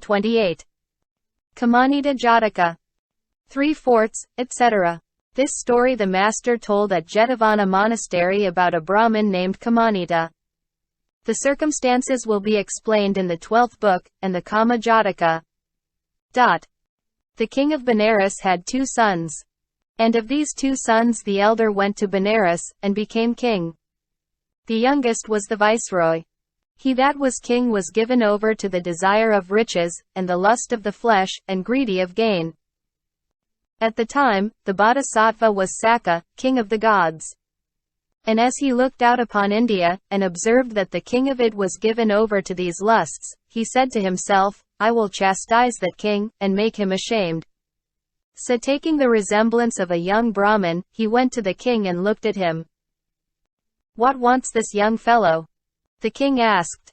28. Kāmanīta-Jātaka. 3/4, etc. This story the master told at Jetavana monastery about a Brahmin named Kāmanīta. The circumstances will be explained in the 12th book, and the Kāma-Jataka. The king of Benares had 2 sons. And of these 2 sons the elder went to Benares, and became king. The youngest was the viceroy. He that was king was given over to the desire of riches, and the lust of the flesh, and greedy of gain. At the time, the bodhisattva was Sakka, king of the gods. And as he looked out upon India, and observed that the king of it was given over to these lusts, he said to himself, I will chastise that king, and make him ashamed. So taking the resemblance of a young Brahmin, he went to the king and looked at him. What wants this young fellow? The king asked.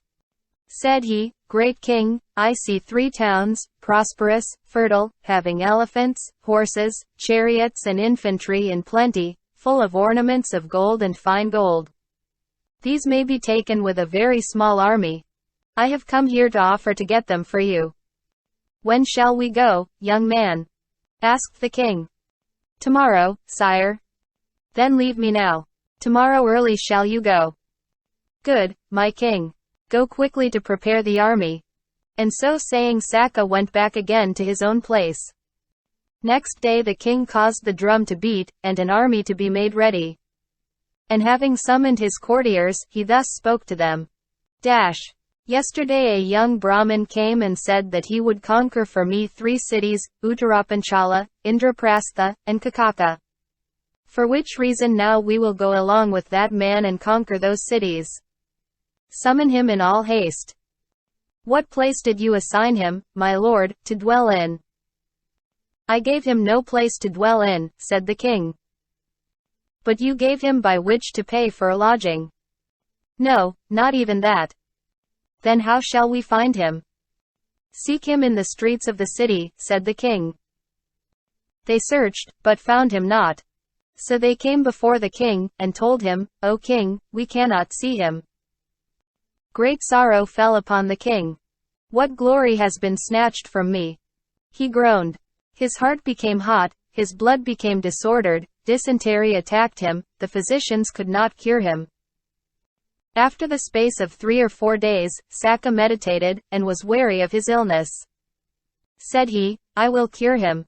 Said he, Great king, I see 3 towns, prosperous, fertile, having elephants, horses, chariots and infantry in plenty, full of ornaments of gold and fine gold. These may be taken with a very small army. I have come here to offer to get them for you. When shall we go, young man? Asked the king. Tomorrow, sire. Then leave me now. Tomorrow early shall you go. Good, my king. Go quickly to prepare the army. And so saying Sakka went back again to his own place. Next day the king caused the drum to beat, and an army to be made ready. And having summoned his courtiers, he thus spoke to them. Yesterday a young Brahmin came and said that he would conquer for me 3 cities, Uttarapanchala, Indraprastha, and Khuddaka. For which reason now we will go along with that man and conquer those cities. Summon him in all haste. What place did you assign him, my lord, to dwell in? I gave him no place to dwell in, said the king. But you gave him by which to pay for a lodging. No, not even that. Then how shall we find him? Seek him in the streets of the city, said the king. They searched, but found him not. So they came before the king, and told him, O king, we cannot see him. Great sorrow fell upon the king. What glory has been snatched from me? He groaned. His heart became hot, his blood became disordered, dysentery attacked him, the physicians could not cure him. After the space of 3 or 4 days, Sakka meditated, and was weary of his illness. Said he, I will cure him.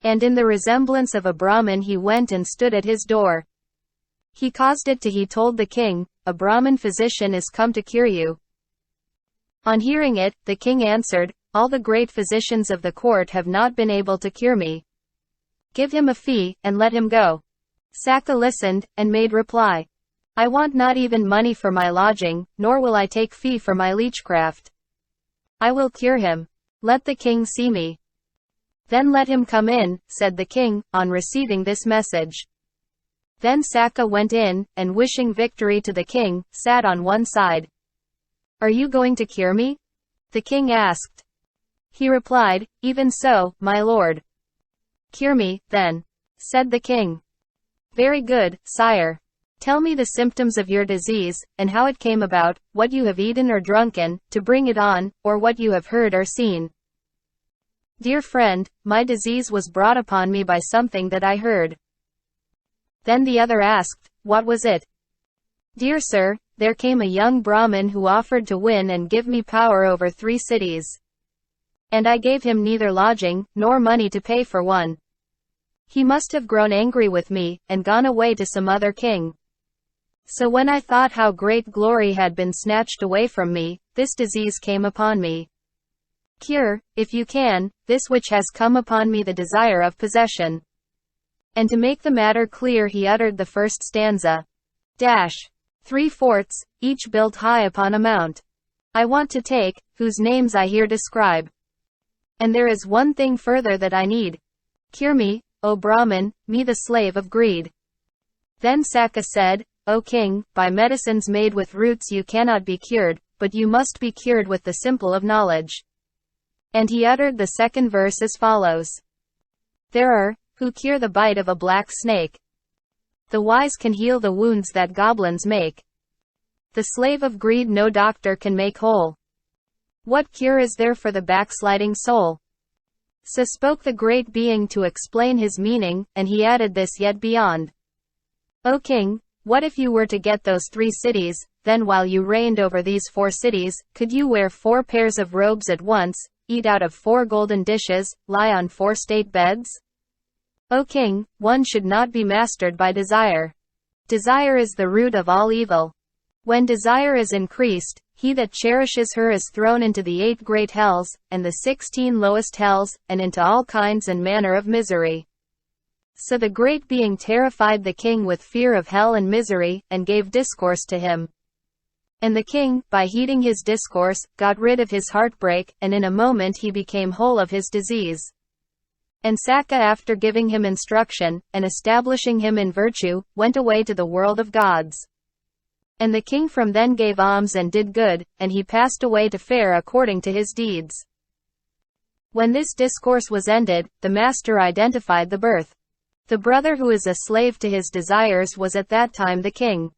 And in the resemblance of a Brahmin he went and stood at his door. He caused it to he told the king, a Brahmin physician is come to cure you. On hearing it, the king answered, all the great physicians of the court have not been able to cure me. Give him a fee, and let him go. Sakka listened, and made reply. I want not even money for my lodging, nor will I take fee for my leechcraft. I will cure him. Let the king see me. Then let him come in, said the king, on receiving this message. Then Sakka went in, and wishing victory to the king, sat on one side. Are you going to cure me? The king asked. He replied, even so, my lord. Cure me, then, said the king. Very good, sire. Tell me the symptoms of your disease, and how it came about, what you have eaten or drunken, to bring it on, or what you have heard or seen. Dear friend, my disease was brought upon me by something that I heard. Then the other asked, what was it? Dear sir, there came a young Brahmin who offered to win and give me power over 3 cities. And I gave him neither lodging, nor money to pay for one. He must have grown angry with me, and gone away to some other king. So when I thought how great glory had been snatched away from me, this disease came upon me. Cure, if you can, this which has come upon me, the desire of possession. And to make the matter clear he uttered the first stanza. 3/4, each built high upon a mount. I want to take, whose names I here describe. And there is one thing further that I need. Cure me, O Brahmin, me the slave of greed. Then Sakka said, O king, by medicines made with roots you cannot be cured, but you must be cured with the simple of knowledge. And he uttered the second verse as follows. There are, who cure the bite of a black snake. The wise can heal the wounds that goblins make. The slave of greed no doctor can make whole. What cure is there for the backsliding soul? So spoke the great being to explain his meaning, and he added this yet beyond. O king, what if you were to get those 3 cities, then while you reigned over these 4 cities, could you wear 4 pairs of robes at once, eat out of 4 golden dishes, lie on 4 state beds? O king, one should not be mastered by desire. Desire is the root of all evil. When desire is increased, he that cherishes her is thrown into the 8 great hells, and the 16 lowest hells, and into all kinds and manner of misery. So the great being terrified the king with fear of hell and misery, and gave discourse to him. And the king, by heeding his discourse, got rid of his heartbreak, and in a moment he became whole of his disease. And Sakka, after giving him instruction, and establishing him in virtue, went away to the world of gods. And the king from then gave alms and did good, and he passed away to fare according to his deeds. When this discourse was ended, the master identified the birth. The brother who is a slave to his desires was at that time the king.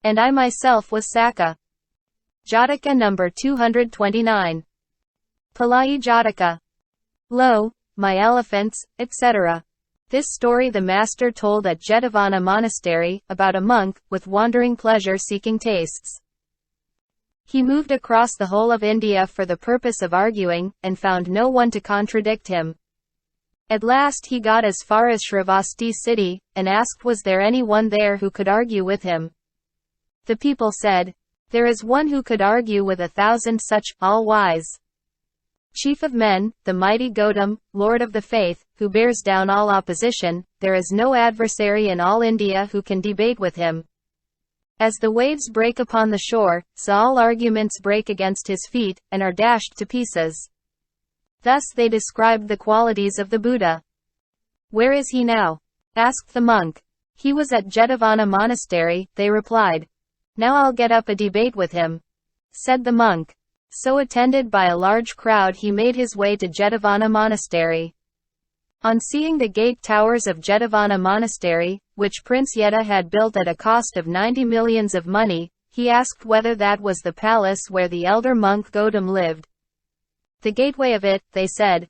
And I myself was Sakka. Jataka number 229. Palāyi-Jātaka. Lo, my elephants, etc. This story the master told at Jetavana monastery, about a monk, with wandering pleasure-seeking tastes. He moved across the whole of India for the purpose of arguing, and found no one to contradict him. At last he got as far as Shravasti city, and asked was there any one there who could argue with him. The people said, there is one who could argue with 1,000 such, all-wise. Chief of men, the mighty Gautam, Lord of the faith, who bears down all opposition, there is no adversary in all India who can debate with him. As the waves break upon the shore, so all arguments break against his feet, and are dashed to pieces. Thus they described the qualities of the Buddha. Where is he now? Asked the monk. He was at Jetavana monastery, they replied. Now I'll get up a debate with him. Said the monk. So attended by a large crowd he made his way to Jetavana monastery. On seeing the gate towers of Jetavana monastery, which Prince Yetta had built at a cost of 90 millions of money, he asked whether that was the palace where the elder monk Gautam lived. The gateway of it, they said.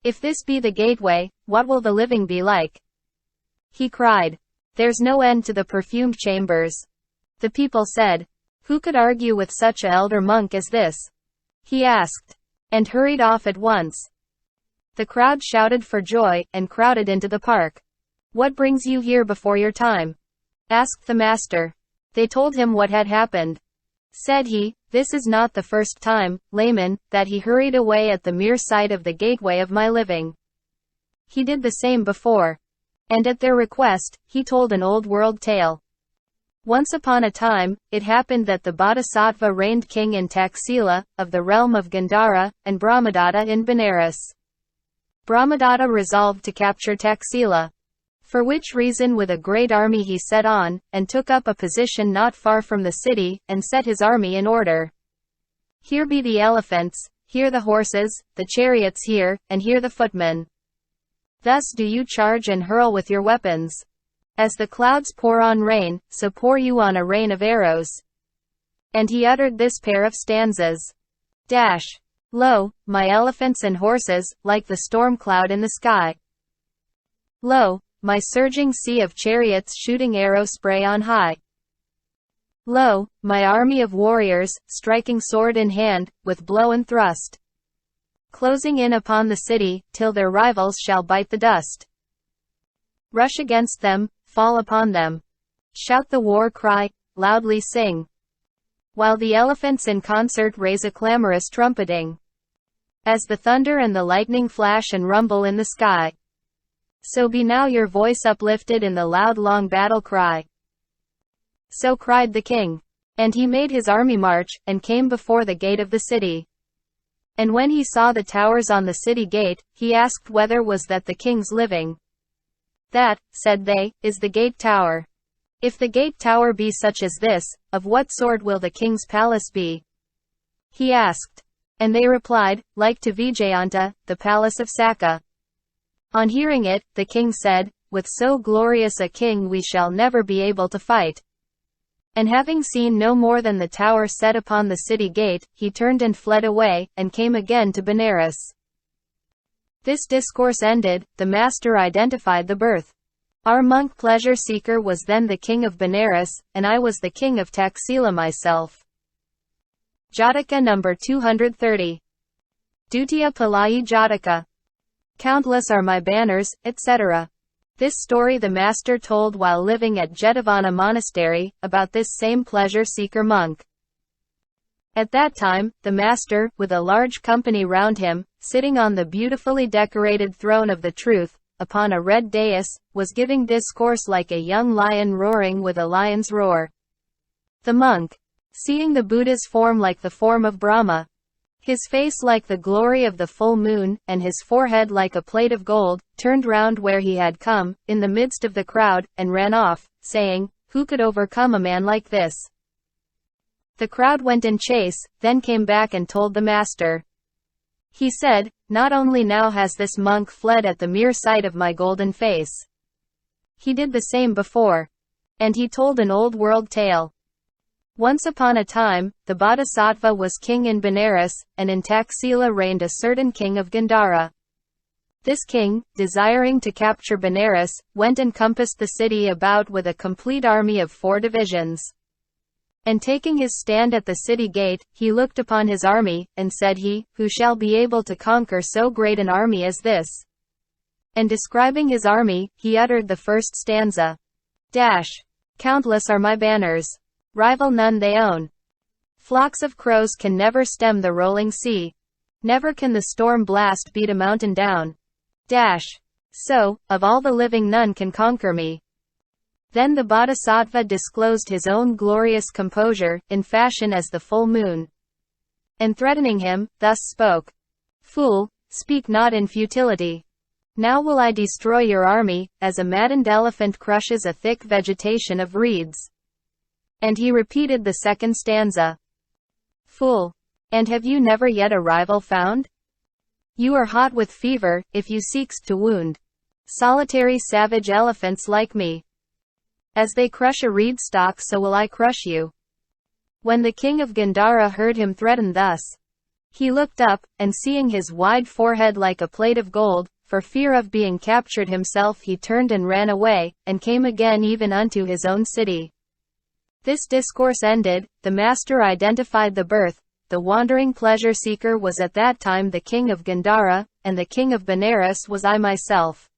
If this be the gateway, what will the living be like? He cried. There's no end to the perfumed chambers. The people said. Who could argue with such a elder monk as this? He asked. And hurried off at once. The crowd shouted for joy, and crowded into the park. What brings you here before your time? Asked the master. They told him what had happened. Said he, this is not the first time, layman, that he hurried away at the mere sight of the gateway of my living. He did the same before. And at their request, he told an old world tale. Once upon a time, it happened that the Bodhisattva reigned king in Taxila, of the realm of Gandhara, and Brahmadatta in Benares. Brahmadatta resolved to capture Taxila. For which reason with a great army he set on, and took up a position not far from the city, and set his army in order. Here be the elephants, here the horses, the chariots here, and here the footmen. Thus do you charge and hurl with your weapons. As the clouds pour on rain, so pour you on a rain of arrows. And he uttered this pair of stanzas. Lo, my elephants and horses, like the storm cloud in the sky. Lo, my surging sea of chariots shooting arrow spray on high. Lo, my army of warriors, striking sword in hand, with blow and thrust. Closing in upon the city, till their rivals shall bite the dust. Rush against them, fall upon them. Shout the war cry, loudly sing. While the elephants in concert raise a clamorous trumpeting. As the thunder and the lightning flash and rumble in the sky. So be now your voice uplifted in the loud long battle cry. So cried the king. And he made his army march, and came before the gate of the city. And when he saw the towers on the city gate, he asked whether was that the king's living. That, said they, is the gate tower. If the gate tower be such as this, of what sort will the king's palace be? He asked. And they replied, like to Vejayanta, the palace of Sakka. On hearing it, the king said, with so glorious a king we shall never be able to fight. And having seen no more than the tower set upon the city gate, he turned and fled away, and came again to Benares. This discourse ended, the master identified the birth. Our monk pleasure seeker was then the king of Benares, and I was the king of Taxila myself. Jataka number 230. Dutiya-Palāyi-Jātaka. Countless are my banners, etc. This story the master told while living at Jetavana monastery, about this same pleasure-seeker monk. At that time, the master, with a large company round him, sitting on the beautifully decorated throne of the truth, upon a red dais, was giving discourse like a young lion roaring with a lion's roar. The monk, seeing the Buddha's form like the form of Brahma, his face like the glory of the full moon, and his forehead like a plate of gold, turned round where he had come, in the midst of the crowd, and ran off, saying, "Who could overcome a man like this?" The crowd went in chase, then came back and told the master. He said, "Not only now has this monk fled at the mere sight of my golden face. He did the same before." And he told an old world tale. Once upon a time, the Bodhisattva was king in Benares, and in Taxila reigned a certain king of Gandhara. This king, desiring to capture Benares, went and compassed the city about with a complete army of 4 divisions. And taking his stand at the city gate, he looked upon his army, and said he, "Who shall be able to conquer so great an army as this?" And describing his army, he uttered the first stanza. Countless are my banners. Rival none they own. Flocks of crows can never stem the rolling sea. Never can the storm blast beat a mountain down. So, of all the living none can conquer me. Then the Bodhisattva disclosed his own glorious composure, in fashion as the full moon. And threatening him, thus spoke. "Fool, speak not in futility. Now will I destroy your army, as a maddened elephant crushes a thick vegetation of reeds." And he repeated the second stanza. "Fool! And have you never yet a rival found? You are hot with fever, if you seeks to wound solitary savage elephants like me. As they crush a reed stalk so will I crush you." When the king of Gandhara heard him threaten thus, he looked up, and seeing his wide forehead like a plate of gold, for fear of being captured himself he turned and ran away, and came again even unto his own city. This discourse ended, the master identified the birth. The wandering pleasure seeker was at that time the king of Gandhara, and the king of Benares was I myself.